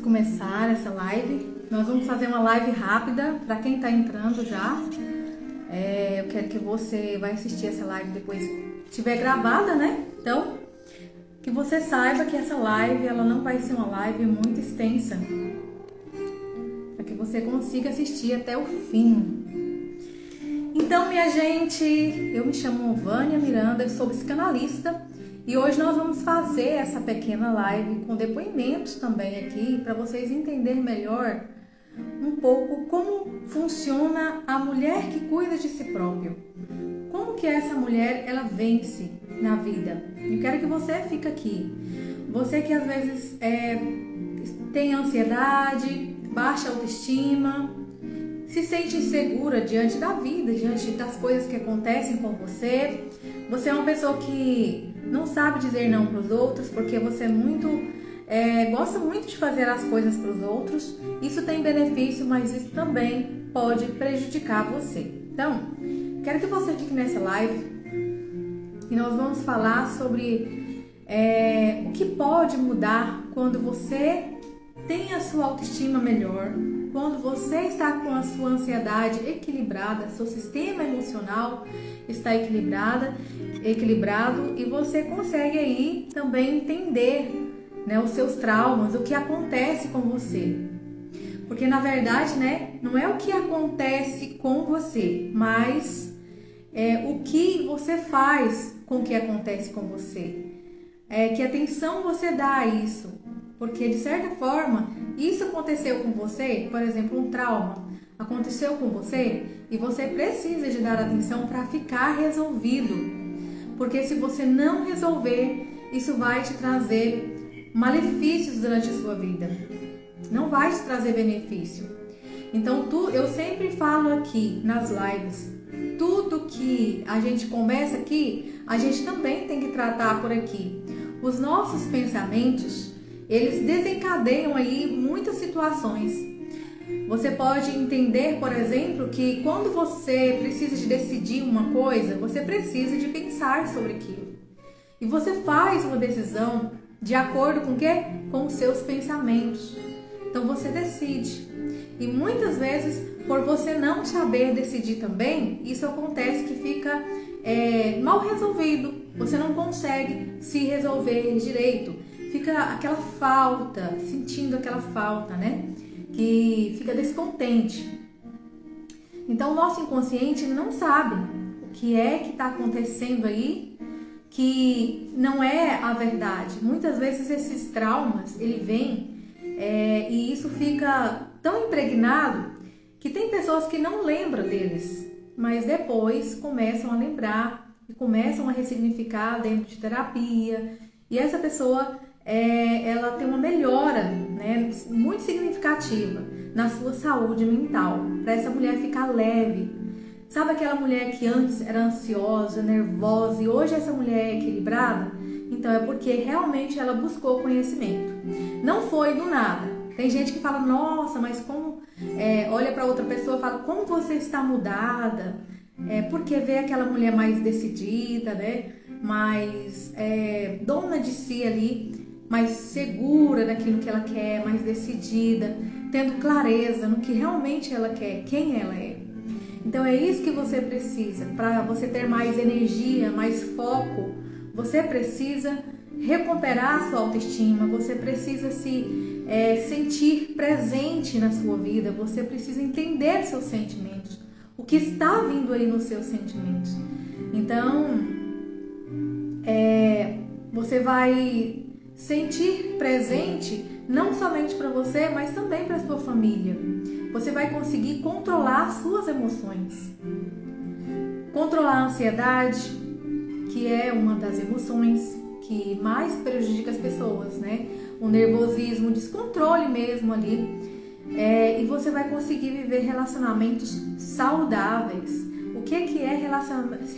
começar essa live, nós vamos fazer uma live rápida para quem está entrando já. Eu quero que você vai assistir essa live depois, estiver gravada, né? Então, que você saiba que essa live, ela não vai ser uma live muito extensa, para que você consiga assistir até o fim. Então, minha gente, eu me chamo Vânia Miranda, eu sou psicanalista e hoje nós vamos fazer essa pequena live com depoimentos também aqui para vocês entenderem melhor um pouco como funciona a mulher que cuida de si própria. Como que essa mulher, ela vence na vida. Eu quero que você fique aqui. Você que às vezes tem ansiedade, baixa autoestima, se sente insegura diante da vida, diante das coisas que acontecem com você. Você é uma pessoa que não sabe dizer não para os outros, porque você gosta muito de fazer as coisas para os outros. Isso tem benefício, mas isso também pode prejudicar você. Então, quero que você fique nessa live e nós vamos falar sobre o que pode mudar quando você tem a sua autoestima melhor, quando você está com a sua ansiedade equilibrada, seu sistema emocional está equilibrado e você consegue aí também entender, né, os seus traumas, o que acontece com você. Porque na verdade, né, não é o que acontece com você, mas o que você faz com o que acontece com você. Que atenção você dá a isso. Porque de certa forma, isso aconteceu com você, por exemplo, um trauma aconteceu com você e você precisa de dar atenção para ficar resolvido. Porque se você não resolver, isso vai te trazer malefícios durante a sua vida. Não vai te trazer benefício. Então, eu sempre falo aqui nas lives, tudo que a gente conversa aqui, a gente também tem que tratar por aqui. Os nossos pensamentos, eles desencadeiam aí muitas situações. Você pode entender, por exemplo, que quando você precisa de decidir uma coisa, você precisa de pensar sobre aquilo. E você faz uma decisão de acordo com o quê? Com os seus pensamentos. Então você decide. E muitas vezes, por você não saber decidir também, isso acontece que fica mal resolvido. Você não consegue se resolver direito. Fica aquela falta, sentindo aquela falta, né? Que fica descontente. Então o nosso inconsciente não sabe o que é que está acontecendo aí, que não é a verdade. Muitas vezes esses traumas, ele vem e isso fica tão impregnado que tem pessoas que não lembram deles, mas depois começam a lembrar e começam a ressignificar dentro de terapia. E essa pessoa, ela tem uma melhora, né, muito significativa na sua saúde mental, para essa mulher ficar leve. Sabe aquela mulher que antes era ansiosa, nervosa e hoje essa mulher é equilibrada? Então é porque realmente ela buscou conhecimento. Não foi do nada. Tem gente que fala, nossa, mas como... olha para outra pessoa e fala, como você está mudada? Porque vê aquela mulher mais decidida, né? Mais dona de si ali, mais segura daquilo que ela quer, mais decidida, tendo clareza no que realmente ela quer, quem ela é. Então é isso que você precisa. Para você ter mais energia, mais foco, você precisa recuperar a sua autoestima, você precisa se sentir presente na sua vida, você precisa entender seus sentimentos, o que está vindo aí nos seus sentimentos. Então, você vai sentir presente não somente para você, mas também para a sua família. Você vai conseguir controlar as suas emoções. Controlar a ansiedade, que é uma das emoções que mais prejudica as pessoas, né? O nervosismo, o descontrole mesmo ali. E você vai conseguir viver relacionamentos saudáveis. O que é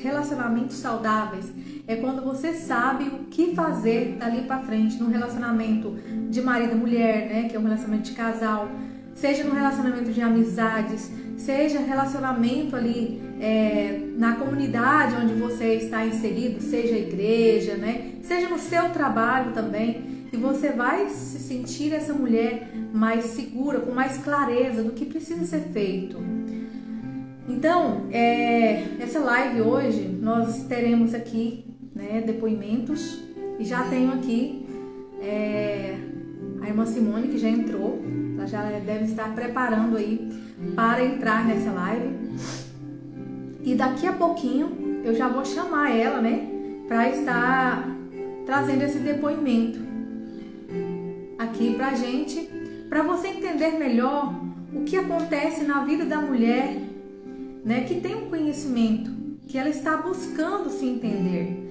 relacionamentos saudáveis? É quando você sabe o que fazer dali para frente no relacionamento de marido e mulher, né? Que é um relacionamento de casal. Seja no relacionamento de amizades, seja relacionamento ali na comunidade onde você está inserido, seja a igreja, né? Seja no seu trabalho também, e você vai se sentir essa mulher mais segura, com mais clareza do que precisa ser feito. Então, essa live hoje nós teremos aqui, né, depoimentos, e já tenho aqui a irmã Simone, que já entrou, ela já deve estar preparando aí para entrar nessa live, e daqui a pouquinho eu já vou chamar ela, né, para estar trazendo esse depoimento aqui pra gente, para você entender melhor o que acontece na vida da mulher, né, que tem um conhecimento, que ela está buscando se entender.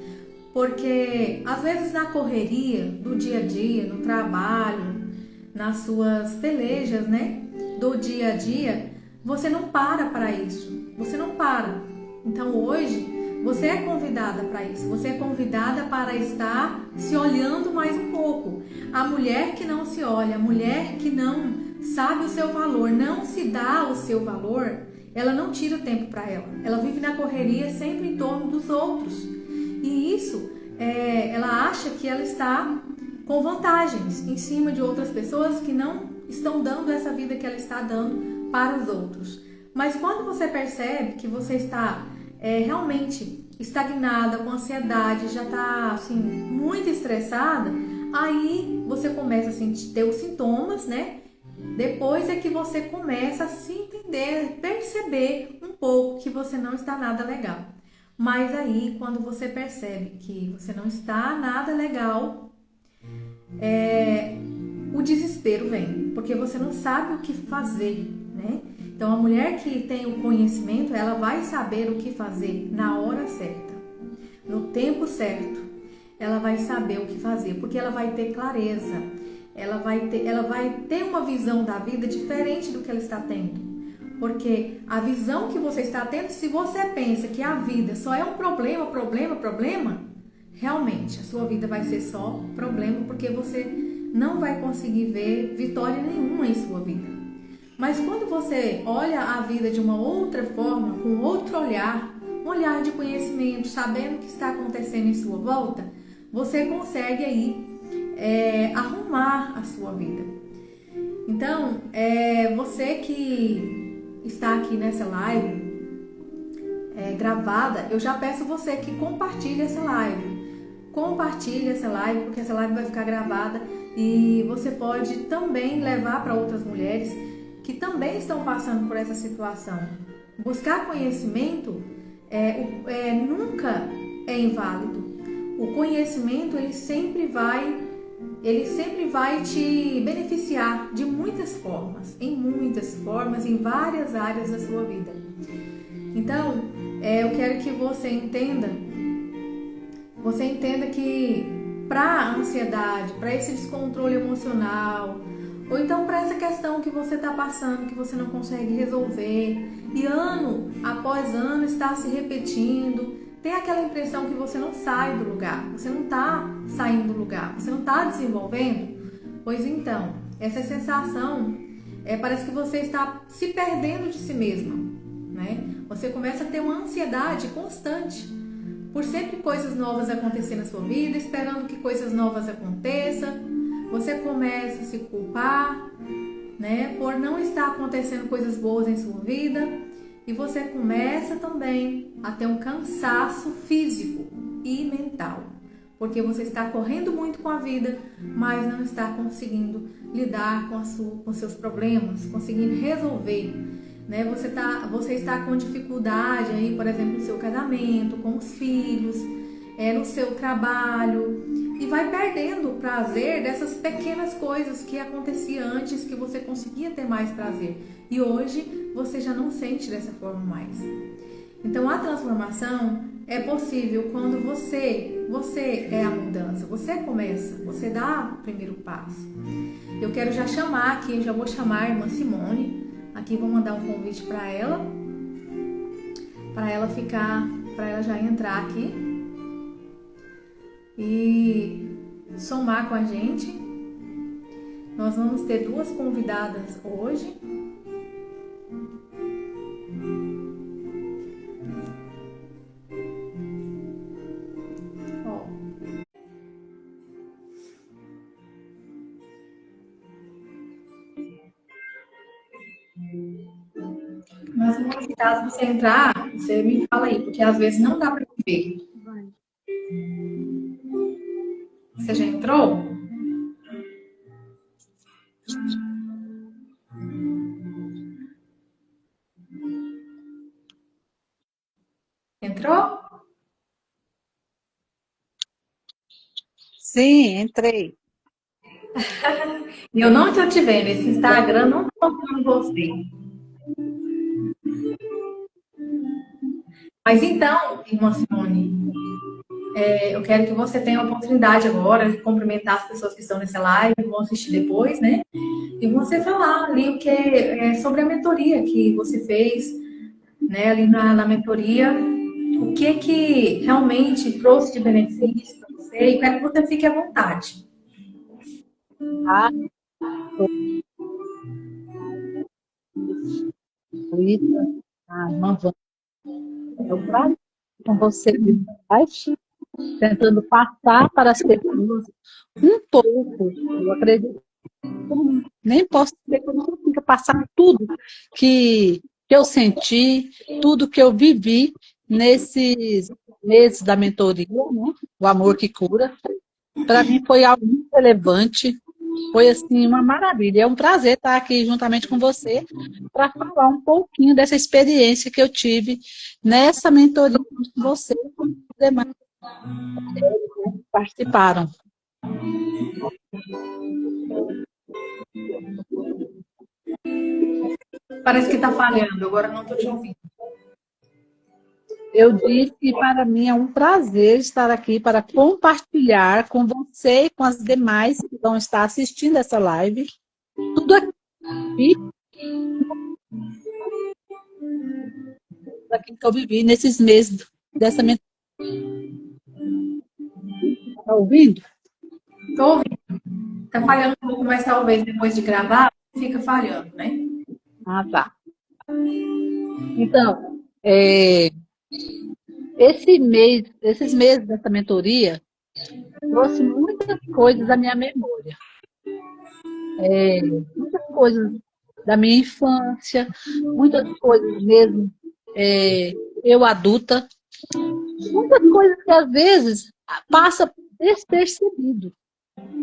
Porque às vezes na correria do dia a dia, no trabalho, nas suas pelejas, né, do dia a dia, você não para isso. Você não para. Então hoje você é convidada para isso. Você é convidada para estar se olhando mais um pouco. A mulher que não se olha, a mulher que não sabe o seu valor, não se dá o seu valor, ela não tira o tempo para ela. Ela vive na correria sempre em torno dos outros. E isso, ela acha que ela está com vantagens em cima de outras pessoas que não estão dando essa vida que ela está dando para os outros. Mas quando você percebe que você está realmente estagnada, com ansiedade, já está assim, muito estressada, aí você começa a sentir, ter os sintomas, né? Depois é que você começa a se entender, perceber um pouco que você não está nada legal. Mas aí, quando você percebe que você não está nada legal, o desespero vem, porque você não sabe o que fazer, né? Então, a mulher que tem o conhecimento, ela vai saber o que fazer na hora certa, no tempo certo. Ela vai saber o que fazer, porque ela vai ter clareza. Ela vai ter uma visão da vida diferente do que ela está tendo. Porque a visão que você está tendo, se você pensa que a vida só é um problema, realmente a sua vida vai ser só problema, porque você não vai conseguir ver vitória nenhuma em sua vida. Mas quando você olha a vida de uma outra forma, com outro olhar, um olhar de conhecimento, sabendo o que está acontecendo em sua volta, você consegue aí arrumar a sua vida. Então, você que está aqui nessa live gravada, eu já peço você que compartilhe essa live. Compartilhe essa live, porque essa live vai ficar gravada e você pode também levar para outras mulheres que também estão passando por essa situação. Buscar conhecimento nunca é inválido. O conhecimento ele sempre vai te beneficiar de muitas formas, em várias áreas da sua vida. Então, eu quero que você entenda que para a ansiedade, para esse descontrole emocional, ou então para essa questão que você está passando, que você não consegue resolver, e ano após ano está se repetindo, tem aquela impressão que você não sai do lugar, você não está saindo do lugar, você não está desenvolvendo? Pois então, essa sensação parece que você está se perdendo de si mesma, né? Você começa a ter uma ansiedade constante por sempre coisas novas acontecer na sua vida, esperando que coisas novas aconteçam. Você começa a se culpar, né, por não estar acontecendo coisas boas em sua vida, e você começa também a ter um cansaço físico e mental, porque você está correndo muito com a vida, mas não está conseguindo lidar com seus problemas, conseguindo resolver, né? Você está com dificuldade aí, por exemplo, no seu casamento, com os filhos, no seu trabalho, e vai perdendo o prazer dessas pequenas coisas que acontecia antes, que você conseguia ter mais prazer, e hoje você já não sente dessa forma mais. Então a transformação é possível quando você é a mudança, você começa, você dá o primeiro passo. Eu quero já chamar aqui, já vou chamar a irmã Simone, aqui vou mandar um convite para ela já entrar aqui e somar com a gente. Nós vamos ter duas convidadas hoje. caso você entrar, você me fala aí, porque às vezes não dá para ver. Você já entrou? Entrou? Sim, entrei. E eu não estou te vendo. Esse Instagram não está mostrando você. Mas então, irmã Simone, eu quero que você tenha a oportunidade agora de cumprimentar as pessoas que estão nessa live, que vão assistir depois, né? E você falar ali o que é sobre a mentoria que você fez, né? Ali na mentoria, o que realmente trouxe de benefício para você e quero que você fique à vontade. Ah, Lita, irmã Wanda, é um prazer com você, tentando passar para as pessoas um pouco. Eu acredito que eu nem posso dizer que eu não consiga passar tudo que eu senti, tudo que eu vivi nesses meses da mentoria, né? O Amor que Cura. Para mim foi algo muito relevante, foi assim uma maravilha. É um prazer estar aqui juntamente com você para falar um pouquinho dessa experiência que eu tive nessa mentoria com você e com os demais que participaram. Parece que está falhando, agora não estou te ouvindo. Eu disse que para mim é um prazer estar aqui para compartilhar com você e com as demais que vão estar assistindo essa live tudo aquilo que eu vivi nesses meses dessa mentoria. Está ouvindo? Estou ouvindo. Está falhando um pouco, mas talvez depois de gravar, fica falhando, né? Ah, tá. Então, esses meses dessa mentoria trouxe muitas coisas à minha memória. Muitas coisas da minha infância, muitas coisas mesmo, eu adulta, muitas coisas que às vezes passa despercebido.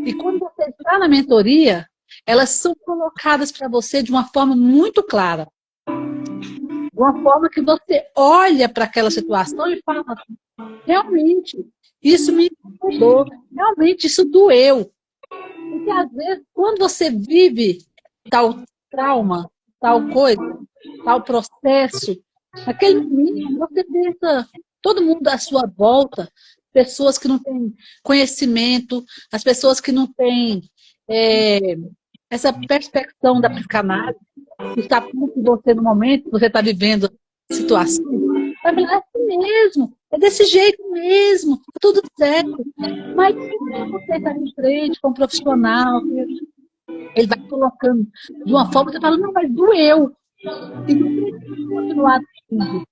E quando você está na mentoria, elas são colocadas para você de uma forma muito clara. De uma forma que você olha para aquela situação e fala, realmente, isso me incomodou, realmente isso doeu. Porque às vezes, quando você vive tal trauma, tal coisa, tal processo, naquele momento você pensa, todo mundo à sua volta, pessoas que não têm conhecimento, as pessoas que não têm essa perspectiva da psicanálise, que está com você no momento que você está vivendo a situação, vai falar, é assim mesmo, é desse jeito mesmo, tá tudo certo. Mas quando você está de frente com um profissional, ele vai colocando de uma forma que você fala, não, mas doeu. E não precisa continuar doendo.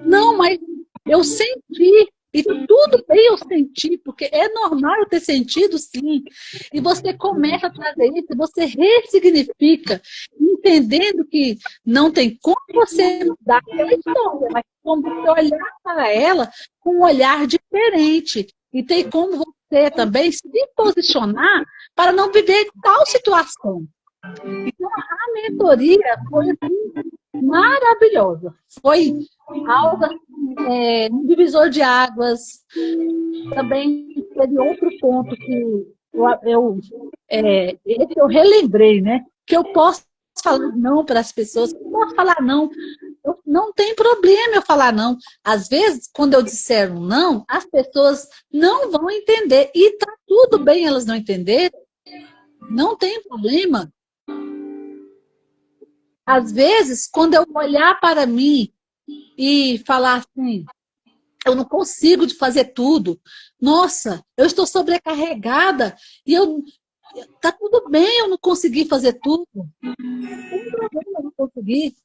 Não, mas eu senti. E tudo bem eu senti, porque é normal eu ter sentido, sim. E você começa a trazer isso, você ressignifica, entendendo que não tem como você mudar aquela história, mas como você olhar para ela com um olhar diferente. E tem como você também se posicionar para não viver tal situação. Então, a mentoria foi assim, maravilhosa. Foi algo assim, um divisor de águas. Também teve outro ponto que esse eu relembrei, né? Que eu posso falar não para as pessoas, eu posso falar não. Não tem problema eu falar não. Às vezes, quando eu disser um não, as pessoas não vão entender. E tá tudo bem elas não entenderem. Não tem problema. Às vezes, quando eu olhar para mim e falar assim, eu não consigo de fazer tudo. Nossa, eu estou sobrecarregada e tá tudo bem eu não conseguir fazer tudo. Não tem problema eu não conseguir.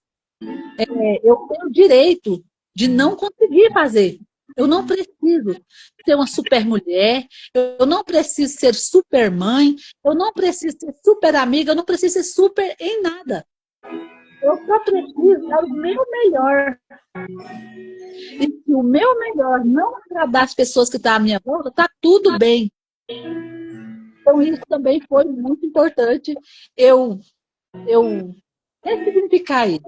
Eu tenho o direito de não conseguir fazer. Eu não preciso ser uma super mulher, eu não preciso ser super mãe, eu não preciso ser super amiga, eu não preciso ser super em nada. Eu só preciso dar o meu melhor. E se o meu melhor não agradar as pessoas que estão à minha volta, está tudo bem. Então, isso também foi muito importante eu ressignificar isso.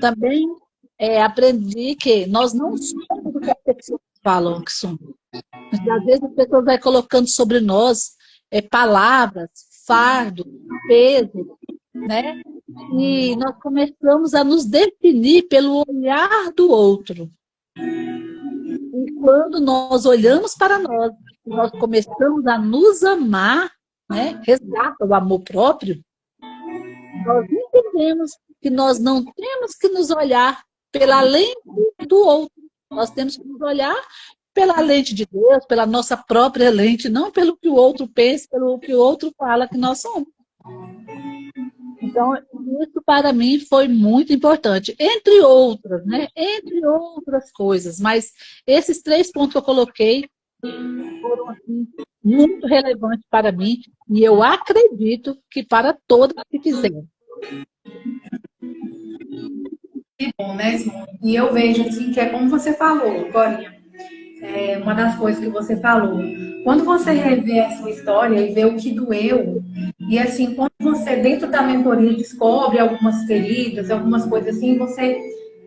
Também aprendi que nós não somos o que as pessoas falam que somos. Às vezes as pessoas vão colocando sobre nós palavras, fardo, peso, né? E nós começamos a nos definir pelo olhar do outro. E quando nós olhamos para nós começamos a nos amar, né? Resgata o amor próprio, nós entendemos que nós não temos que nos olhar pela lente do outro. Nós temos que nos olhar pela lente de Deus, pela nossa própria lente, não pelo que o outro pensa, pelo que o outro fala que nós somos. Então, isso para mim foi muito importante, entre outras, né? Entre outras coisas, mas esses 3 pontos que eu coloquei foram assim, muito relevantes para mim e eu acredito que para todas que fizeram. Que bom, né, Simone? E eu vejo assim que é como você falou, Corinha. Uma das coisas que você falou. Quando você revê a sua história e vê o que doeu, e assim, quando você dentro da mentoria descobre algumas feridas, algumas coisas assim, você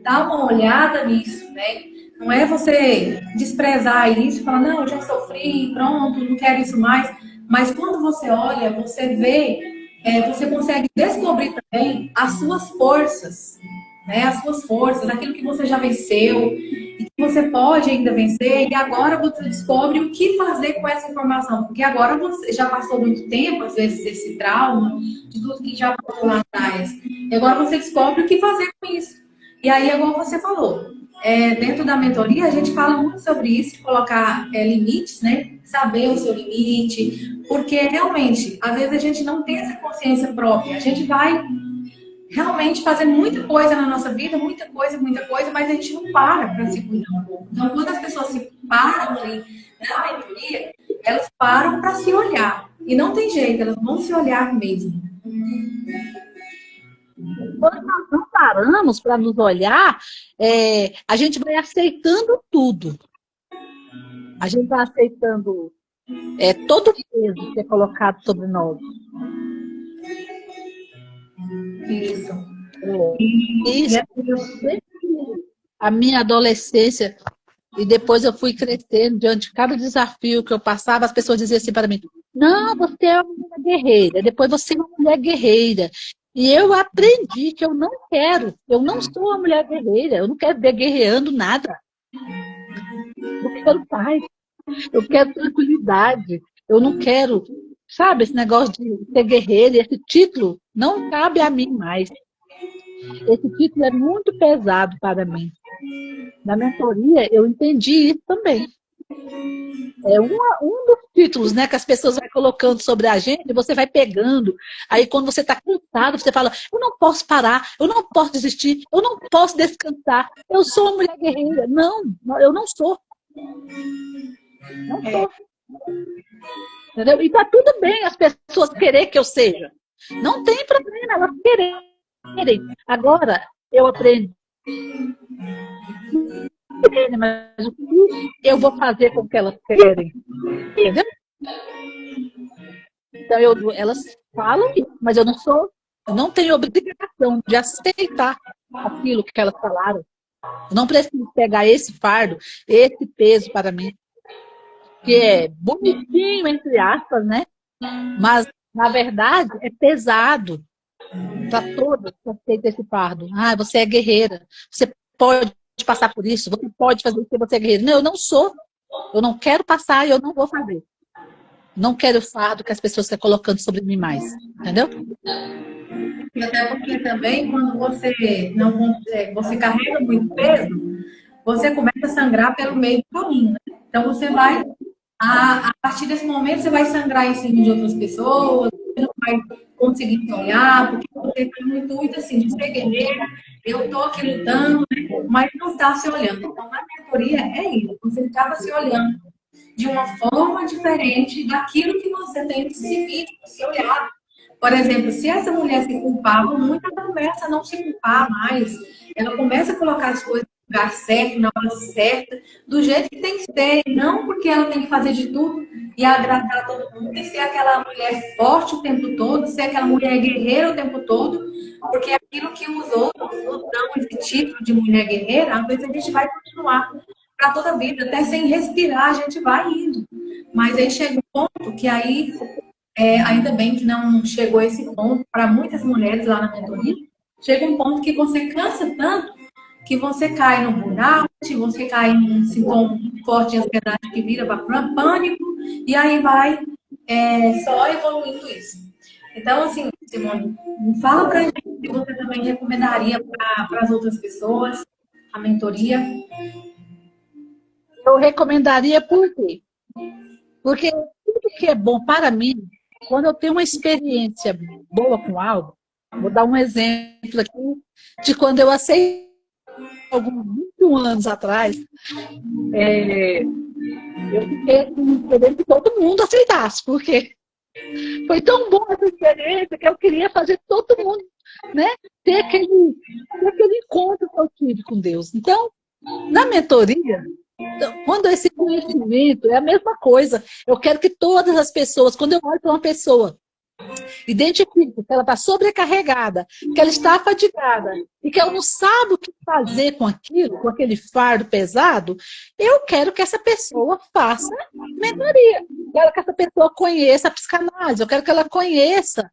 dá uma olhada nisso, né? Não é você desprezar isso e falar, não, eu já sofri, pronto, não quero isso mais. Mas quando você olha, você vê, você consegue descobrir também as suas forças, né? As suas forças, aquilo que você já venceu, que você pode ainda vencer, e agora você descobre o que fazer com essa informação, porque agora você já passou muito tempo, às vezes, esse trauma, de tudo que já passou lá atrás, e agora você descobre o que fazer com isso. E aí, igual você falou, dentro da mentoria, a gente fala muito sobre isso, de colocar limites, né? Saber o seu limite, porque realmente, às vezes a gente não tem essa consciência própria, a gente vai realmente fazer muita coisa na nossa vida, muita coisa, mas a gente não para se cuidar um pouco. Então, quando as pessoas se param ali na mentoria, elas param para se olhar. E não tem jeito, elas vão se olhar mesmo. Quando nós não paramos para nos olhar, a gente vai aceitando tudo. A gente vai aceitando todo o peso que é colocado sobre nós. Isso. Isso. A minha adolescência, e depois eu fui crescendo, diante de cada desafio que eu passava, as pessoas diziam assim para mim, não, você é uma mulher guerreira, depois você é uma mulher guerreira. E eu aprendi que eu não sou uma mulher guerreira, eu não quero ver guerreando nada. Eu quero paz, eu quero tranquilidade, eu não quero, sabe, esse negócio de ser guerreira, esse título não cabe a mim mais. Esse título é muito pesado para mim. Na mentoria, eu entendi isso também. É um dos títulos, né, que as pessoas vão colocando sobre a gente, e você vai pegando. Aí, quando você está cansado, você fala, eu não posso parar, eu não posso desistir, eu não posso descansar. Eu sou uma mulher guerreira. Não, eu não sou. Não sou. Entendeu? E está tudo bem as pessoas querer que eu seja. Não tem problema, elas querem. Agora, eu aprendi. Mas o que eu vou fazer com o que elas querem? Entendeu? Então, elas falam, mas eu não tenho obrigação de aceitar aquilo que elas falaram. Eu não preciso pegar esse fardo, esse peso para mim, que é bonitinho, entre aspas, né? Mas, na verdade, é pesado para todas que aceitam esse fardo. Ah, você é guerreira, você pode passar por isso, você pode fazer isso, você é guerreira. Não, eu não sou. Eu não quero passar e eu não vou fazer. Não quero o fardo que as pessoas estão colocando sobre mim mais. Entendeu? E até porque também, quando você carrega muito peso, você começa a sangrar pelo meio do caminho, né? Então, você vai, a partir desse momento, você vai sangrar em cima de outras pessoas, você não vai conseguir se olhar, porque você tem um intuito, assim, de ser guerreira, eu estou aqui lutando, né? Mas não está se olhando. Então, na mentoria, é isso, você acaba se olhando de uma forma diferente daquilo que você tem se visto, se olhar. Por exemplo, se essa mulher se culpava muito, ela começa a não se culpar mais. Ela começa a colocar as coisas no lugar certo, na hora certa, do jeito que tem que ser. Não porque ela tem que fazer de tudo e agradar todo mundo, e ser aquela mulher forte o tempo todo, ser aquela mulher guerreira o tempo todo, porque é aquilo que os outros nos dão esse título de mulher guerreira, às vezes a gente vai continuar para toda a vida, até sem respirar, a gente vai indo. Mas aí chega um ponto que aí ainda bem que não chegou a esse ponto para muitas mulheres lá na mentoria. Chega um ponto que você cansa tanto que você cai no burnout, você cai em um sintoma forte de ansiedade que vira para pânico, e aí vai só evoluindo isso. Então, assim, Simone, fala pra gente se você também recomendaria para as outras pessoas a mentoria. Eu recomendaria por quê? Porque tudo que é bom para mim, quando eu tenho uma experiência boa com algo, vou dar um exemplo aqui de quando eu aceitei, alguns 21 anos atrás, eu fiquei querendo que todo mundo aceitasse, porque foi tão bom essa experiência que eu queria fazer todo mundo, né, ter aquele encontro que eu tive com Deus. Então, na mentoria, quando esse conhecimento é a mesma coisa, eu quero que todas as pessoas, quando eu olho para uma pessoa, identifique que ela está sobrecarregada, que ela está fadigada e que ela não sabe o que fazer com aquilo, com aquele fardo pesado, eu quero que essa pessoa faça mentoria. Eu quero que essa pessoa conheça a psicanálise, eu quero que ela conheça,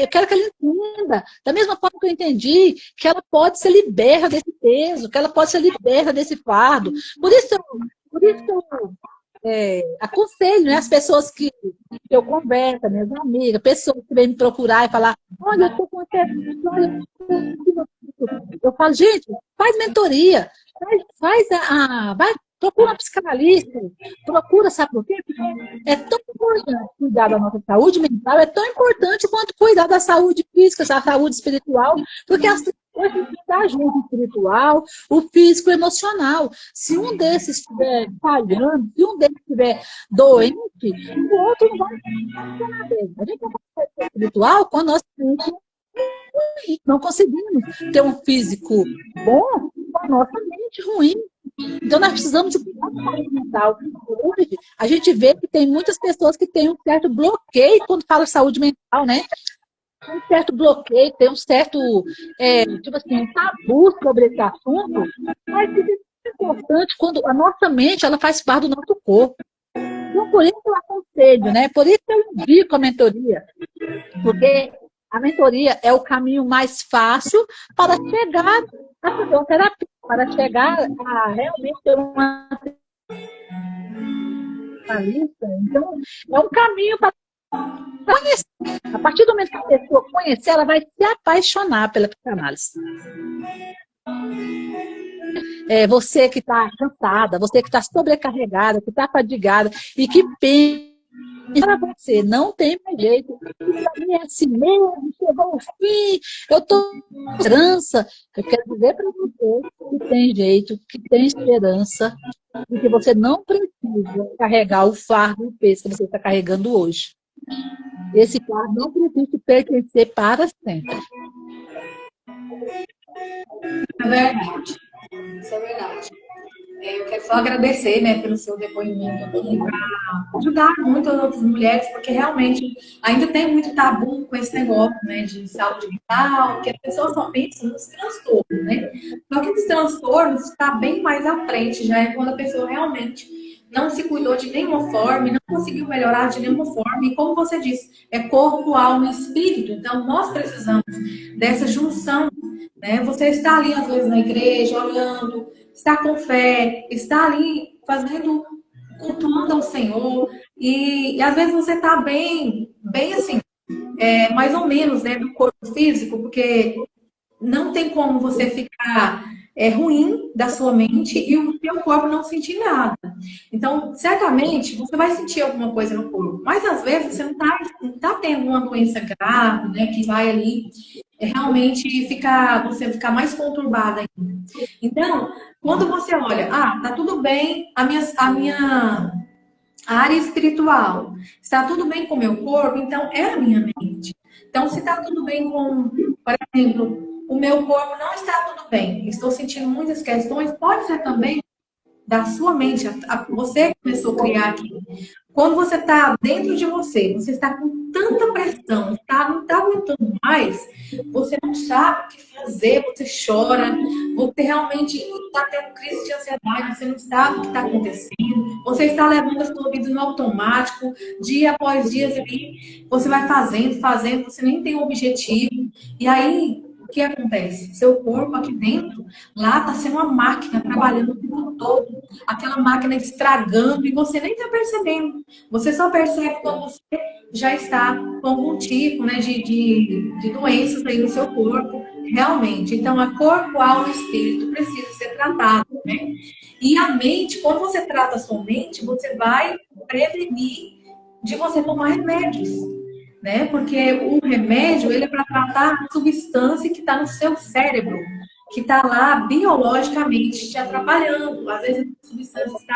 eu quero que ela entenda, da mesma forma que eu entendi, que ela pode ser liberta desse peso, que ela pode ser liberta desse fardo. Por isso eu aconselho, né, as pessoas que eu converso, minhas amigas, pessoas que vêm me procurar e falar, olha, eu estou com eu falo, gente, faz mentoria, vai, procura um psicanalista, procura, sabe por quê? Porque é tão importante cuidar da nossa saúde mental, é tão importante quanto cuidar da saúde física, da saúde espiritual, porque as coisas estão junto, o espiritual, o físico e o emocional. Se um desses estiver falhando, se um desses estiver doente, o outro não vai funcionar bem. A gente não consegue ser espiritual quando nós não conseguimos ter um físico bom com a nossa mente ruim. Então, nós precisamos de cuidar da saúde mental. Hoje, a gente vê que tem muitas pessoas que têm um certo bloqueio quando fala saúde mental, né? Tem um certo bloqueio, tem um certo, tipo assim, um tabu sobre esse assunto, mas isso é importante quando a nossa mente, ela faz parte do nosso corpo. Então, por isso eu aconselho, né? Por isso eu indico a mentoria, porque a mentoria é o caminho mais fácil para chegar a fazer uma terapia, para chegar a realmente ter uma lista. Então, é um caminho para conhecer. A partir do momento que a pessoa conhecer, ela vai se apaixonar pela psicanálise. Você que está cansada, você que está sobrecarregada, que está fadigada e que pensa para você, não tem mais jeito. Isso é assim mesmo, chegou o fim, eu estou com esperança. Eu quero dizer para você que tem jeito, que tem esperança, e que você não precisa carregar o fardo e o peso que você está carregando hoje. Esse fardo não precisa te pertencer para sempre. É verdade. Isso é verdade. Eu quero só agradecer, né, pelo seu depoimento aqui, para ajudar muitas outras mulheres, porque realmente ainda tem muito tabu com esse negócio, né, de saúde mental, que as pessoas só pensam nos transtornos, né? Só que os transtornos está bem mais à frente, já é quando a pessoa realmente não se cuidou de nenhuma forma, não conseguiu melhorar de nenhuma forma, e como você disse, é corpo, alma e espírito. Então, nós precisamos dessa junção, né? Você está ali, às vezes, na igreja, orando, está com fé, está ali fazendo, cultuando ao Senhor, e às vezes você está bem assim, mais ou menos, né, do corpo físico, porque não tem como você ficar ruim da sua mente e o seu corpo não sentir nada. Então, certamente, você vai sentir alguma coisa no corpo, mas às vezes você não tá tendo uma doença grave, né, que vai ali realmente você ficar mais conturbada ainda. Então, quando você olha, tá tudo bem, a minha área espiritual, está tudo bem com o meu corpo, então é a minha mente. Então, se está tudo bem com, por exemplo, o meu corpo não está tudo bem, estou sentindo muitas questões, pode ser também da sua mente, você começou a criar aqui. Quando você está dentro de você, você está com tanta pressão, não está aguentando mais, você não sabe o que fazer, você chora, você realmente está tendo crise de ansiedade, você não sabe o que está acontecendo, você está levando a sua vida no automático, dia após dia ali, você vai fazendo, você nem tem um objetivo, e aí o que acontece? Seu corpo aqui dentro, lá está sendo uma máquina trabalhando o tempo todo, aquela máquina estragando e você nem está percebendo. Você só percebe quando você já está com algum tipo, né, de doenças aí no seu corpo, realmente. Então, a corpo, alma e espírito precisa ser tratado, né? E a mente, quando você trata a sua mente, você vai prevenir de você tomar remédios, né? Porque o remédio, ele é para tratar a substância que está no seu cérebro, que está lá biologicamente te atrapalhando. Às vezes a substância está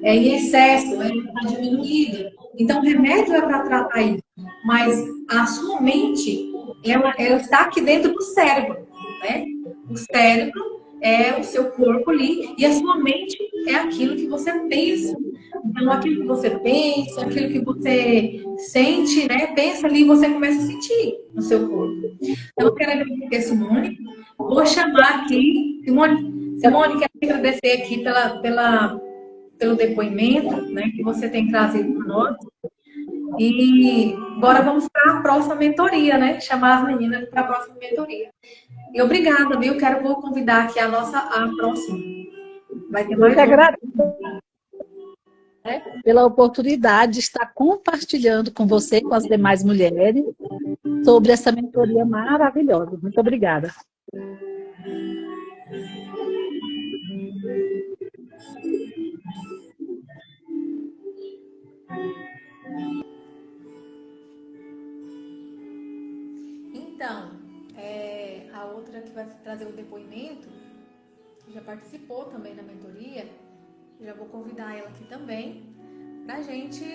em excesso, ela está diminuída. Então, o remédio é para tratar isso. Mas a sua mente, ela está aqui dentro do cérebro, né? O cérebro é o seu corpo ali e a sua mente é aquilo que você pensa. Então, aquilo que você pensa, aquilo que você sente, né? Pensa ali e você começa a sentir no seu corpo. Então, eu quero agradecer, Simone. Vou chamar aqui, Simone, quero agradecer aqui pelo depoimento, né, que você tem trazido para nós. E agora vamos para a próxima mentoria, né? Chamar as meninas para a próxima mentoria. E obrigada, viu? Vou convidar aqui a próxima. Vai ter mais Eu que agradeço, né, pela oportunidade de estar compartilhando com você e com as demais mulheres sobre essa mentoria maravilhosa. Muito obrigada. Então, a outra que vai trazer o depoimento, que já participou também da mentoria, já vou convidar ela aqui também, pra gente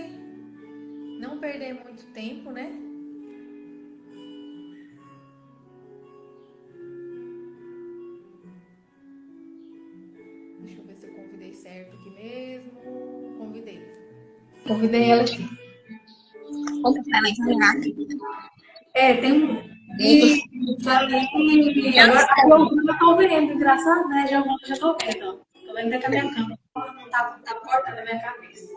não perder muito tempo, né? Deixa eu ver se eu convidei certo aqui mesmo. Convidei ela aqui. Como que vai terminar? Tem um. Isso aí. Agora eu tô vendo, engraçado, né? Já tô vendo, ó. Tô vendo até que a minha câmera não tá cortando a minha cabeça.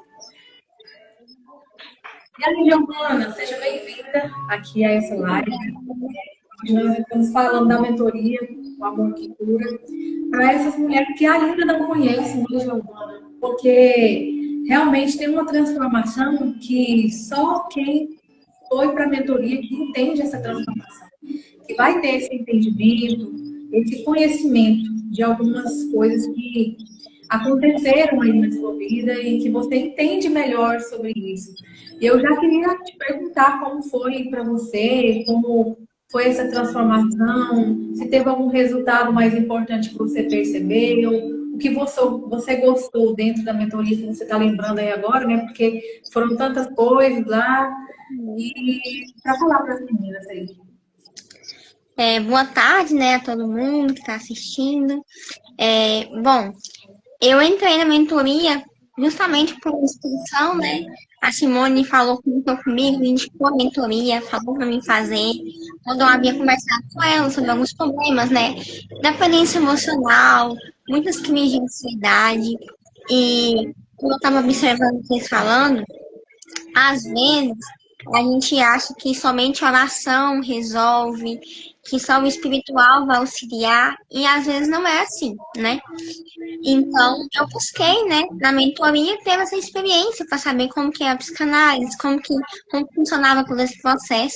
E aí, Giovana, seja bem-vinda aqui a essa live. Hoje nós estamos falando da mentoria, o amor que cura, para essas mulheres que ainda não conhecem, né, Giovana? Porque realmente tem uma transformação que só quem foi para a mentoria que entende essa transformação, que vai ter esse entendimento, esse conhecimento de algumas coisas que aconteceram aí na sua vida e que você entende melhor sobre isso. E eu já queria te perguntar como foi para você, como foi essa transformação, se teve algum resultado mais importante que você percebeu, o que você gostou dentro da mentoria que você está lembrando aí agora, né? Porque foram tantas coisas lá. E para falar para as meninas aí. Boa tarde, né, a todo mundo que está assistindo. Bom, eu entrei na mentoria justamente por inscrição, né? A Simone comentou comigo, indicou a mentoria, falou para mim fazer. Quando eu havia conversado com ela sobre alguns problemas, né? Dependência emocional, muitas crises de ansiedade. E como eu estava observando vocês falando, às vezes a gente acha que somente oração resolve, que só o espiritual vai auxiliar, e às vezes não é assim, né? Então, eu busquei, né, na mentoria, ter essa experiência para saber como que é a psicanálise, como funcionava todo esse processo.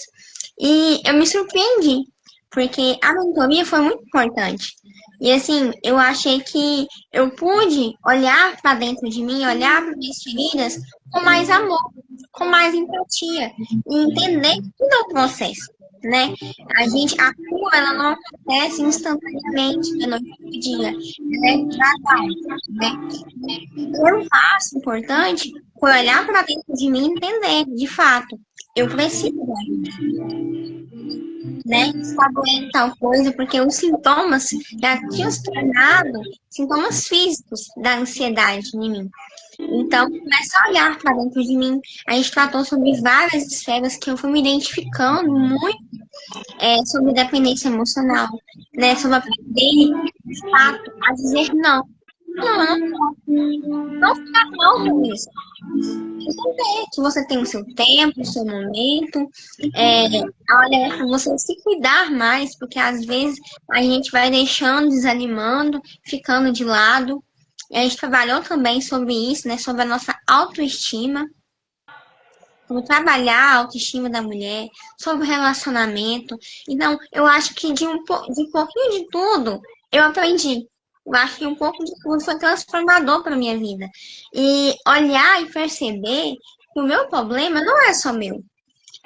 E eu me surpreendi, porque a mentoria foi muito importante. E assim, eu achei que eu pude olhar para dentro de mim, olhar para minhas feridas com mais amor, com mais empatia e entender todo o processo, né? A cura, ela não acontece instantaneamente da noite para o dia, ela é gradual, né? Um passo importante foi olhar para dentro de mim e entender, de fato, eu preciso de ajuda, né? Está doendo tal coisa, porque os sintomas já tinham se tornado sintomas físicos da ansiedade em mim. Então, começa a olhar para dentro de mim. A gente tratou sobre várias esferas que eu fui me identificando muito sobre dependência emocional, né? Sobre aprender, de fato, a dizer não. Não, eu não posso. Não ficar mal com isso. Entender que você tem o seu tempo, o seu momento. Olha, para você se cuidar mais, porque às vezes a gente vai deixando, desanimando, ficando de lado. A gente trabalhou também sobre isso, né? Sobre a nossa autoestima. Sobre trabalhar a autoestima da mulher, sobre o relacionamento. Então, eu acho que de um pouquinho de tudo, eu aprendi. Eu acho que um pouco de tudo foi transformador para minha vida. E olhar e perceber que o meu problema não é só meu.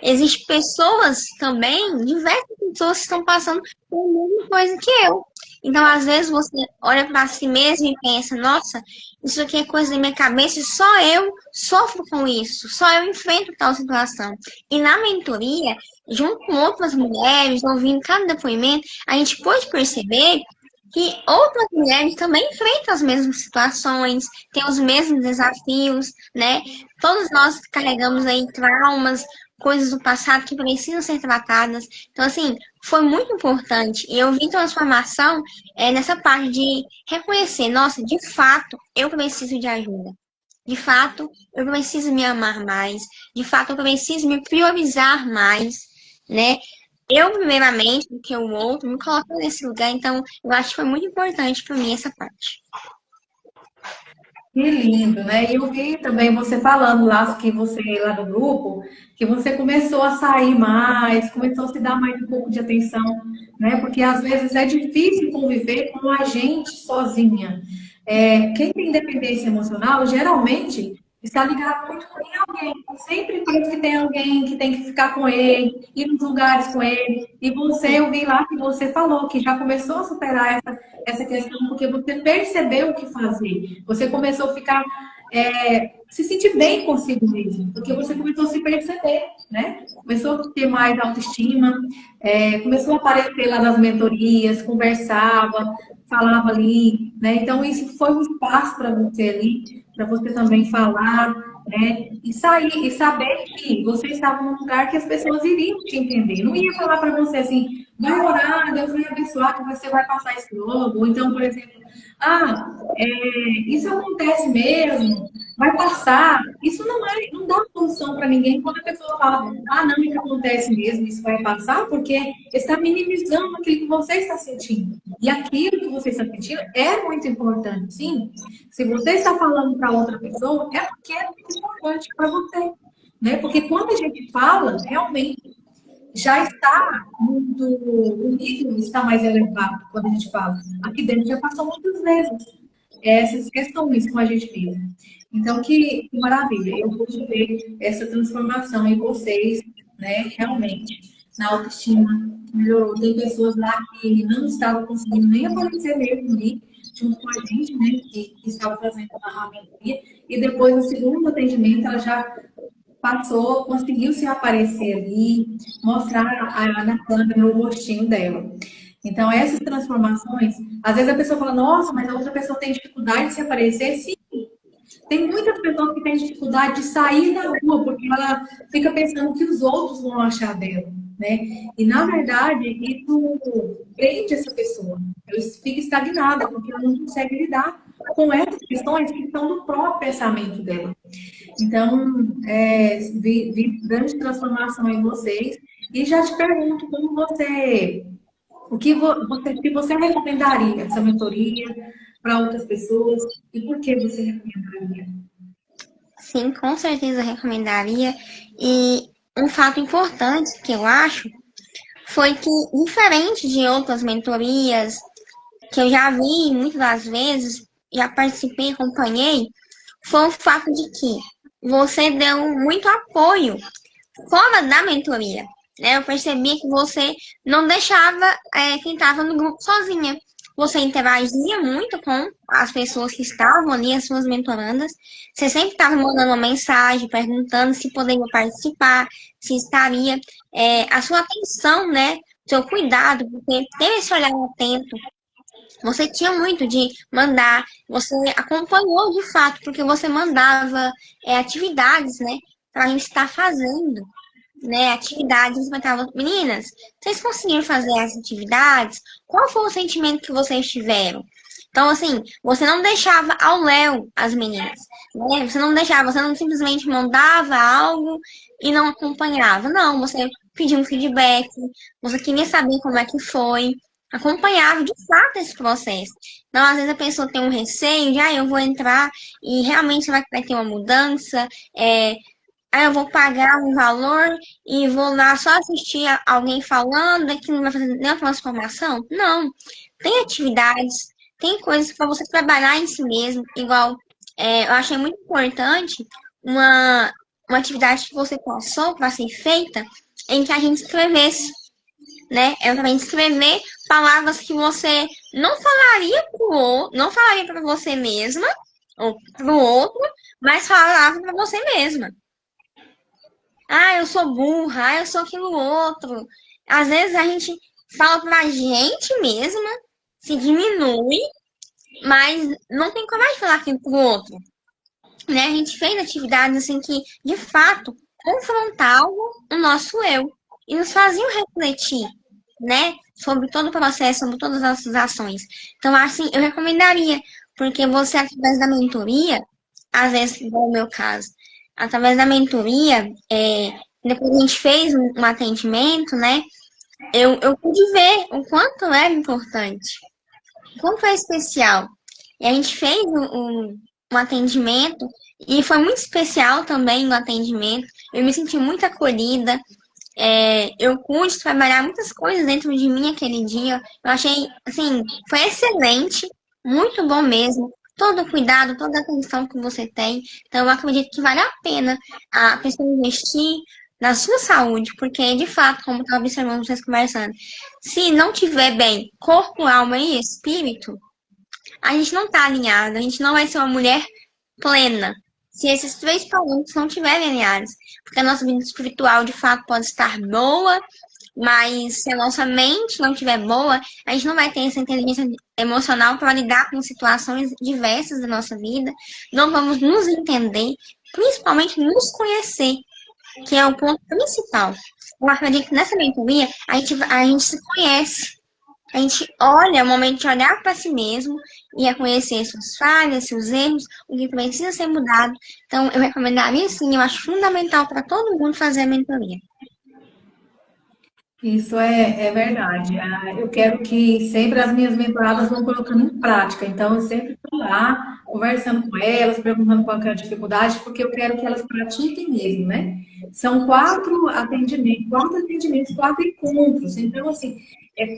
Existem pessoas também, diversas pessoas que estão passando pela mesma coisa que eu. Então, às vezes, você olha para si mesmo e pensa, nossa, isso aqui é coisa da minha cabeça e só eu sofro com isso, só eu enfrento tal situação. E na mentoria, junto com outras mulheres, ouvindo cada depoimento, a gente pôde perceber que outras mulheres também enfrentam as mesmas situações, têm os mesmos desafios, né? Todos nós carregamos aí traumas, coisas do passado que precisam ser tratadas. Então, assim, foi muito importante. E eu vi transformação nessa parte de reconhecer, nossa, de fato, eu preciso de ajuda. De fato, eu preciso me amar mais. De fato, eu preciso me priorizar mais, né? Eu, primeiramente, do que o outro, me coloco nesse lugar. Então, eu acho que foi muito importante para mim essa parte. Que lindo, né? E eu vi também você falando lá que você, lá do grupo, que você começou a sair mais, começou a se dar mais um pouco de atenção, né? Porque às vezes é difícil conviver com a gente sozinha. Quem tem dependência emocional, geralmente, está ligado muito com alguém. Sempre pensa que tem alguém que tem que ficar com ele, ir nos lugares com ele. E você, eu vi lá que você falou que já começou a superar essa questão, porque você percebeu o que fazer. Você começou a ficar, se sentir bem consigo mesmo, porque você começou a se perceber, né? Começou a ter mais autoestima, começou a aparecer lá nas mentorias, conversava, falava ali, né? Então, isso foi um espaço para você ali, para você também falar, né? E sair, e saber que você estava num lugar que as pessoas iriam te entender. Não ia falar para você assim, vai orar, Deus vai abençoar, que você vai passar isso logo. Ou então, por exemplo, isso acontece mesmo, vai passar. Isso não dá solução para ninguém quando a pessoa fala, não, isso acontece mesmo, isso vai passar, porque está minimizando aquilo que você está sentindo. E aquilo que você está sentindo é muito importante, sim. Se você está falando para outra pessoa, é porque é muito importante para você, né? Porque quando a gente fala, realmente já está muito, o nível está mais elevado quando a gente fala. Aqui dentro já passou muitas vezes essas questões com a gente mesmo. Então, que maravilha. Eu pude ver essa transformação em vocês, né? Realmente, na autoestima. Melhorou. Tem pessoas lá que não estavam conseguindo nem aparecer mesmo ali, junto com a gente, né? Que estavam fazendo a mentoria. E depois, no segundo atendimento, ela já passou, conseguiu se aparecer ali, mostrar na câmera o rostinho dela. Então, essas transformações, às vezes a pessoa fala, nossa, mas a outra pessoa tem dificuldade de se aparecer. Sim, tem muitas pessoas que têm dificuldade de sair da rua, porque ela fica pensando que os outros vão achar dela, né? E, na verdade, isso prende essa pessoa. Ela fica estagnada, porque ela não consegue lidar com essas questões que são do próprio pensamento dela. Então, vi grande transformação em vocês. E já te pergunto como o que você recomendaria essa mentoria para outras pessoas e por que você recomendaria? Sim, com certeza recomendaria. E um fato importante que eu acho foi que, diferente de outras mentorias que eu já vi muitas das vezes, já participei, acompanhei, foi o fato de que você deu muito apoio fora da mentoria. Né? Eu percebia que você não deixava quem estava no grupo sozinha. você interagia muito com as pessoas que estavam ali, as suas mentorandas. Você sempre estava mandando uma mensagem, perguntando se poderia participar, se estaria. A sua atenção, né? Seu cuidado, porque ter esse olhar atento. Você tinha muito de mandar, você acompanhou de fato, porque você mandava atividades, né? Para a gente estar fazendo, né? Atividades, você perguntava, meninas, vocês conseguiram fazer as atividades? Qual foi o sentimento que vocês tiveram? Então, assim, você não deixava ao léu as meninas, né? Você não deixava, você não simplesmente mandava algo e não acompanhava. Não, você pedia um feedback, você queria saber como é que foi, acompanhava de fato esse processo. Então, às vezes a pessoa tem um receio de, eu vou entrar e realmente vai ter uma mudança, aí eu vou pagar um valor e vou lá só assistir alguém falando que não vai fazer nenhuma transformação? Não. Tem atividades, tem coisas para você trabalhar em si mesmo. Igual, eu achei muito importante uma atividade que você passou para ser feita em que a gente escrevesse, né? Eu também escrever palavras que você não falaria não falaria para você mesma ou para o outro, mas falava para você mesma. Eu sou burra, eu sou aquilo outro. Às vezes a gente fala pra gente mesma, se diminui, mas não tem coragem de falar aquilo pro outro. Né? A gente fez atividades assim que, de fato, confrontavam o nosso eu e nos faziam refletir, né? Sobre todo o processo, sobre todas as nossas ações. Então, assim, eu recomendaria, porque você, através da mentoria, às vezes, igual o meu caso, através da mentoria, depois a gente fez um atendimento, né? Eu pude ver o quanto era importante, o quanto é especial. E a gente fez um atendimento e foi muito especial também o atendimento. Eu me senti muito acolhida. Eu pude trabalhar muitas coisas dentro de mim aquele dia. Eu achei, assim, foi excelente, muito bom mesmo. Todo o cuidado, toda a atenção que você tem. Então, eu acredito que vale a pena a pessoa investir na sua saúde, porque, de fato, como estava observando vocês conversando, se não tiver bem corpo, alma e espírito, a gente não está alinhado, a gente não vai ser uma mulher plena. Se esses três pontos não estiverem alinhados, porque a nossa vida espiritual de fato pode estar boa, mas se a nossa mente não estiver boa, a gente não vai ter essa inteligência emocional para lidar com situações diversas da nossa vida, não vamos nos entender, principalmente nos conhecer, que é o ponto principal. Eu acredito que nessa mentoria a gente se conhece. A gente olha, é o momento de olhar para si mesmo e reconhecer suas falhas, seus erros, o que precisa ser mudado. Então, eu recomendaria sim, eu acho fundamental para todo mundo fazer a mentoria. Isso é verdade. Eu quero que sempre as minhas mentoradas vão colocando em prática. Então, eu sempre estou lá conversando com elas, perguntando qual que é a dificuldade, porque eu quero que elas pratiquem mesmo, né? São quatro atendimentos, quatro encontros. Então, assim,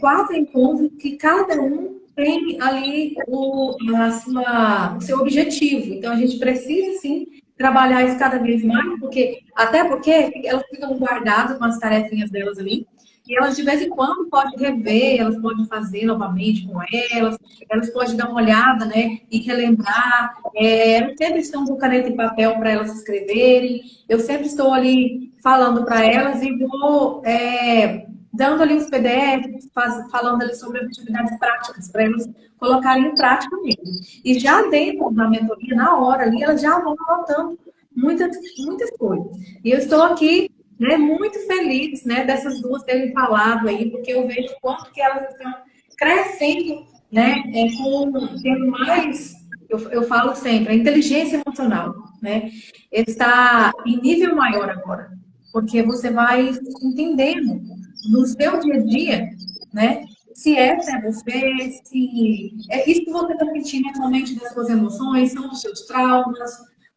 quatro encontros que cada um tem ali o seu objetivo. Então, a gente precisa, sim, trabalhar isso cada vez mais, até porque elas ficam guardadas com as tarefinhas delas ali. E elas, de vez em quando, podem rever, elas podem fazer novamente com elas podem dar uma olhada, né, e relembrar. Eu sempre estou com caneta e papel para elas escreverem. Eu sempre estou ali falando para elas e vou dando ali os PDFs, falando ali sobre as atividades práticas, para elas colocarem em prática mesmo. E já dentro da mentoria, na hora ali, elas já vão anotando muitas coisas. E eu estou aqui, né, muito feliz, né, dessas duas terem falado aí, porque eu vejo o quanto que elas estão crescendo, né, tendo mais, eu falo sempre, a inteligência emocional, né, está em nível maior agora, porque você vai entendendo no seu dia a dia, né, se essa é você, se é isso que você está sentindo é somente das suas emoções, são os seus traumas,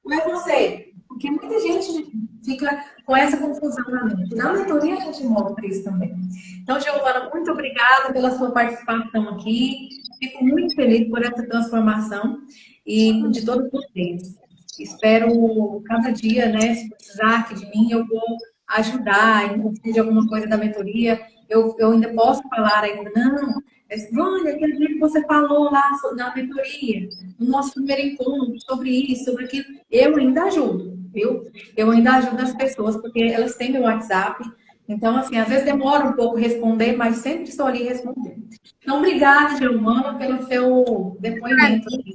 não é você. Porque muita gente fica com essa confusão na mente. Na mentoria a gente mostra isso também. Então, Giovana, muito obrigada pela sua participação aqui. Fico muito feliz por essa transformação e de todos vocês. Espero cada dia, né, se precisar aqui de mim, eu vou ajudar, e precisa de alguma coisa da mentoria, eu ainda posso falar ainda, não, mas, olha, aquele dia que você falou lá na mentoria, no nosso primeiro encontro, sobre isso, sobre aquilo, eu ainda ajudo, viu? Eu ainda ajudo as pessoas, porque elas têm meu WhatsApp, então, assim, às vezes demora um pouco responder, mas sempre estou ali respondendo. Então, obrigada, Giovana, pelo seu depoimento aqui.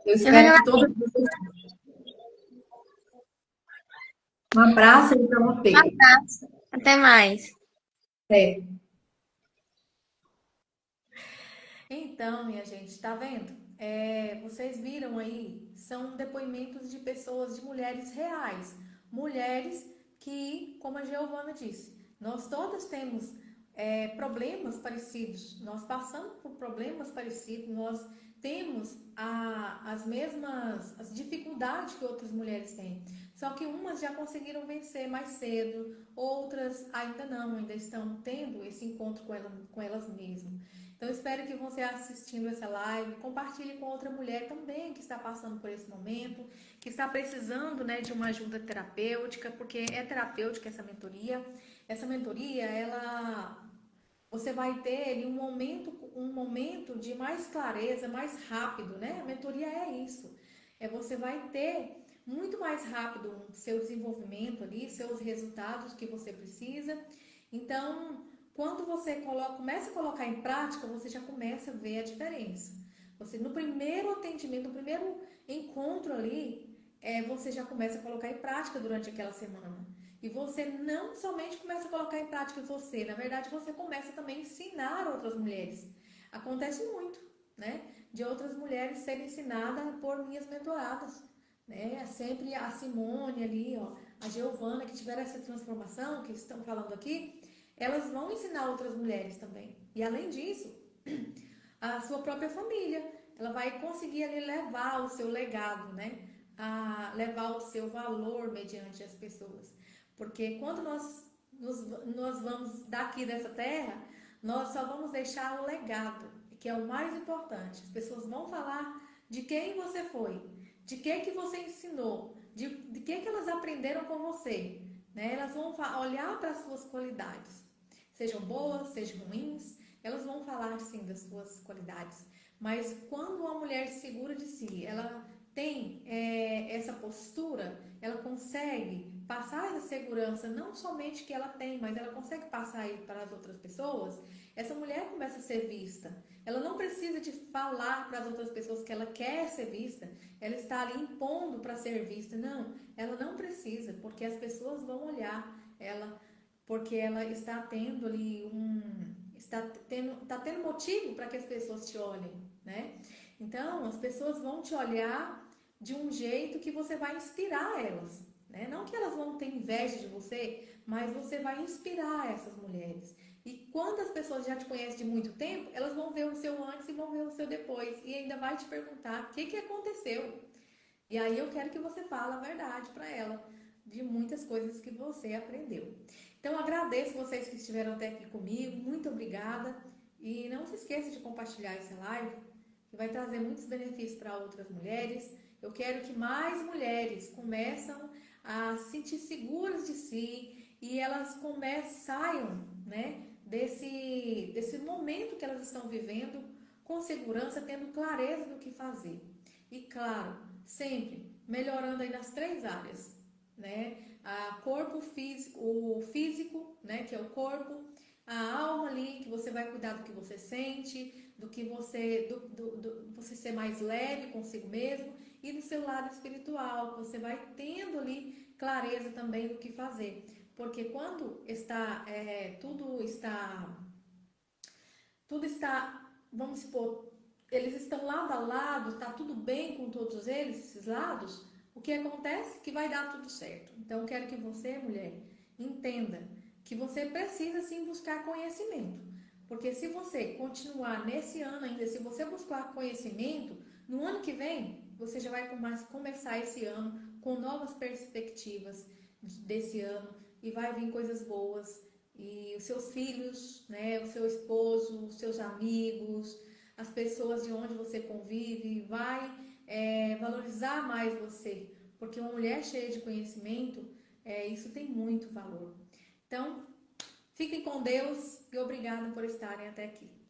Eu Eu espero que todas vocês. Um abraço aí para você. agradeço. Até mais. É. Então, minha gente, tá vendo? Vocês viram aí, são depoimentos de pessoas, de mulheres reais. Mulheres que, como a Giovana disse, nós todas temos problemas parecidos, nós passamos por problemas parecidos, nós temos as mesmas as dificuldades que outras mulheres têm. Só que umas já conseguiram vencer mais cedo, outras ainda não, ainda estão tendo esse encontro com elas mesmas. Então, espero que você assistindo essa live, compartilhe com outra mulher também que está passando por esse momento, que está precisando, né, de uma ajuda terapêutica, porque é terapêutica essa mentoria. Essa mentoria, você vai ter ali um momento de mais clareza, mais rápido, né? A mentoria é isso. Você vai ter muito mais rápido o seu desenvolvimento ali, seus resultados que você precisa. Então, quando você começa a colocar em prática, você já começa a ver a diferença. Você, no primeiro atendimento, no primeiro encontro ali, você já começa a colocar em prática durante aquela semana. E você não somente começa a colocar em prática você, na verdade você começa também a ensinar outras mulheres. Acontece muito, né? De outras mulheres serem ensinadas por minhas mentoradas, né? É sempre a Simone ali, ó, a Giovana, que tiveram essa transformação, que estão falando aqui, elas vão ensinar outras mulheres também. E além disso, a sua própria família, ela vai conseguir ali levar o seu legado, né? A levar o seu valor mediante as pessoas. Porque quando nós vamos daqui dessa terra, nós só vamos deixar o legado, que é o mais importante. As pessoas vão falar de quem você foi, de que você ensinou, de que elas aprenderam com você. Né? Elas vão olhar para as suas qualidades, sejam boas, sejam ruins, elas vão falar sim das suas qualidades. Mas quando uma mulher segura de si, ela tem essa postura, ela consegue passar essa segurança, não somente que ela tem, mas ela consegue passar aí para as outras pessoas, essa mulher começa a ser vista. Ela não precisa de falar para as outras pessoas que ela quer ser vista, ela está ali impondo para ser vista. Não, ela não precisa, porque as pessoas vão olhar ela, porque ela está tendo ali está tendo motivo para que as pessoas te olhem, né? Então, as pessoas vão te olhar de um jeito que você vai inspirar elas, né? Não que elas vão ter inveja de você, mas você vai inspirar essas mulheres. E quando as pessoas já te conhecem de muito tempo, elas vão ver o seu antes e vão ver o seu depois. E ainda vai te perguntar o que aconteceu. E aí eu quero que você fale a verdade para ela de muitas coisas que você aprendeu. Então agradeço vocês que estiveram até aqui comigo, muito obrigada. E não se esqueça de compartilhar essa live, que vai trazer muitos benefícios para outras mulheres. Eu quero que mais mulheres começam a se sentir seguras de si e elas saiam, né, desse momento que elas estão vivendo com segurança, tendo clareza do que fazer. E claro, sempre melhorando aí nas 3 áreas, né? Corpo físico, o físico, né, que é o corpo, a alma ali, que você vai cuidar do que você sente, do que você ser mais leve consigo mesmo, e do seu lado espiritual, que você vai tendo ali clareza também do que fazer. Porque quando tudo está, vamos supor, eles estão lado a lado, está tudo bem com todos eles, esses lados, o que acontece? Que vai dar tudo certo. Então, eu quero que você, mulher, entenda que você precisa sim buscar conhecimento. Porque se você continuar nesse ano ainda, se você buscar conhecimento, no ano que vem, você já vai começar esse ano com novas perspectivas desse ano e vai vir coisas boas e os seus filhos, né, o seu esposo, os seus amigos, as pessoas de onde você convive, vai valorizar mais você, porque uma mulher cheia de conhecimento, Isso tem muito valor. Então, fiquem com Deus e obrigada por estarem até aqui.